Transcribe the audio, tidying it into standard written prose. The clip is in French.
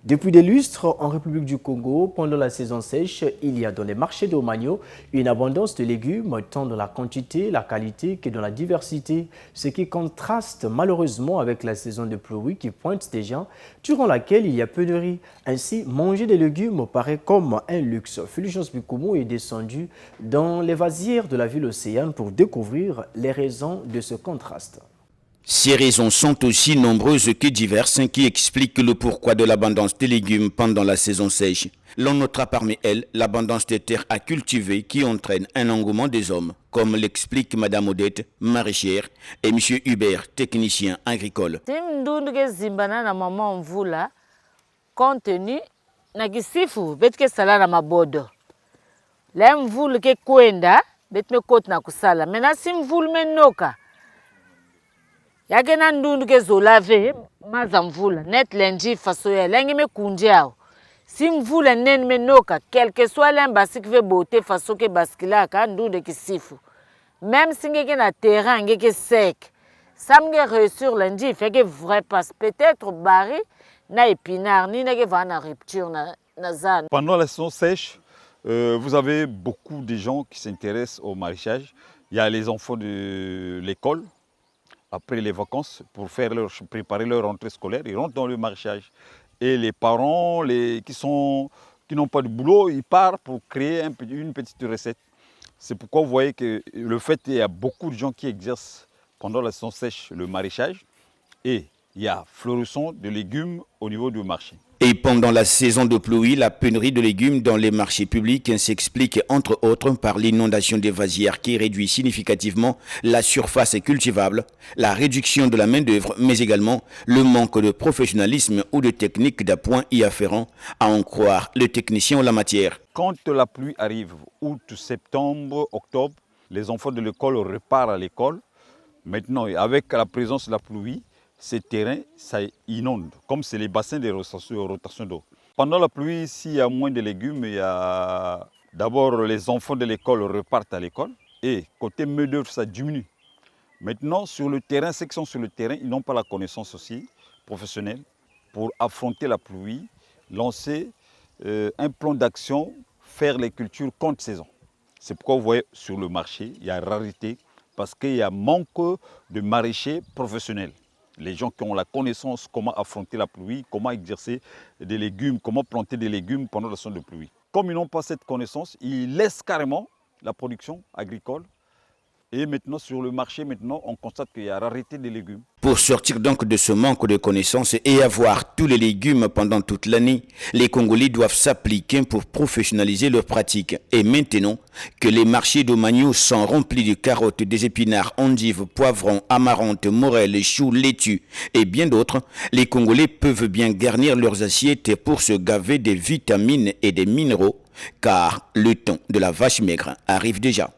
Depuis des lustres, en République du Congo, pendant la saison sèche, il y a dans les marchés de Omagno une abondance de légumes, tant dans la quantité, la qualité que dans la diversité, ce qui contraste malheureusement avec la saison de pluie qui pointe déjà, durant laquelle il y a pénurie. Ainsi, manger des légumes paraît comme un luxe. Fulgence Bikoumou est descendu dans les vasières de la ville océane pour découvrir les raisons de ce contraste. Ces raisons sont aussi nombreuses que diverses qui expliquent le pourquoi de l'abondance des légumes pendant la saison sèche. L'on notera parmi elles l'abondance des terres à cultiver qui entraîne un engouement des hommes, comme l'explique Madame Odette, maraîchère, et Monsieur Hubert, technicien agricole. Compte tenu na kisifu betike sala na mabodo la mvulu ke kwenda betme kot na kusala mena si mvulu menoka yake na ndundu ke zolave maza mvula net lenji faso ya lengi me kunje ao si mvula nen menoka quelque soit l'embasi qui veut beauté faso ke baskila ka ndundu kisifu même si ngeke na terrain ngeke sec samge réussir lenji fait que vrai passe peut-être bari na épinard ni na ke va na rupture na zane. Pendant la saison sèche, vous avez beaucoup de gens qui s'intéressent au maraîchage. Il y a les enfants de l'école, après les vacances, pour préparer leur rentrée scolaire, ils rentrent dans le maraîchage. Et les parents qui n'ont pas de boulot, ils partent pour créer une petite recette. C'est pourquoi vous voyez que le fait qu'il y a beaucoup de gens qui exercent pendant la saison sèche le maraîchage et il y a fleurissement de légumes au niveau du marché. Et pendant la saison de pluie, la pénurie de légumes dans les marchés publics s'explique entre autres par l'inondation des vasières qui réduit significativement la surface cultivable, la réduction de la main-d'œuvre, mais également le manque de professionnalisme ou de technique d'appoint y afférent, à en croire le technicien en la matière. Quand la pluie arrive, août, septembre, octobre, les enfants de l'école repartent à l'école. Maintenant, avec la présence de la pluie, ces terrains, ça inonde, comme c'est les bassins de rotation d'eau. Pendant la pluie, s'il y a moins de légumes, il y a d'abord les enfants de l'école repartent à l'école et côté main-d'œuvre, ça diminue. Maintenant, sur le terrain, ceux qui sont sur le terrain, ils n'ont pas la connaissance aussi professionnelle pour affronter la pluie, lancer un plan d'action, faire les cultures contre saison. C'est pourquoi vous voyez sur le marché, il y a rareté parce qu'il y a manque de maraîchers professionnels. Les gens qui ont la connaissance comment affronter la pluie, comment exercer des légumes, comment planter des légumes pendant la saison de pluie. Comme ils n'ont pas cette connaissance, ils laissent carrément la production agricole. Et maintenant, sur le marché, on constate qu'il y a rareté des légumes. Pour sortir donc de ce manque de connaissances et avoir tous les légumes pendant toute l'année, les Congolais doivent s'appliquer pour professionnaliser leurs pratiques. Et maintenant que les marchés d'Omagno sont remplis de carottes, des épinards, endives, poivrons, amarantes, morels, choux, laitues et bien d'autres, les Congolais peuvent bien garnir leurs assiettes pour se gaver des vitamines et des minéraux, car le temps de la vache maigre arrive déjà.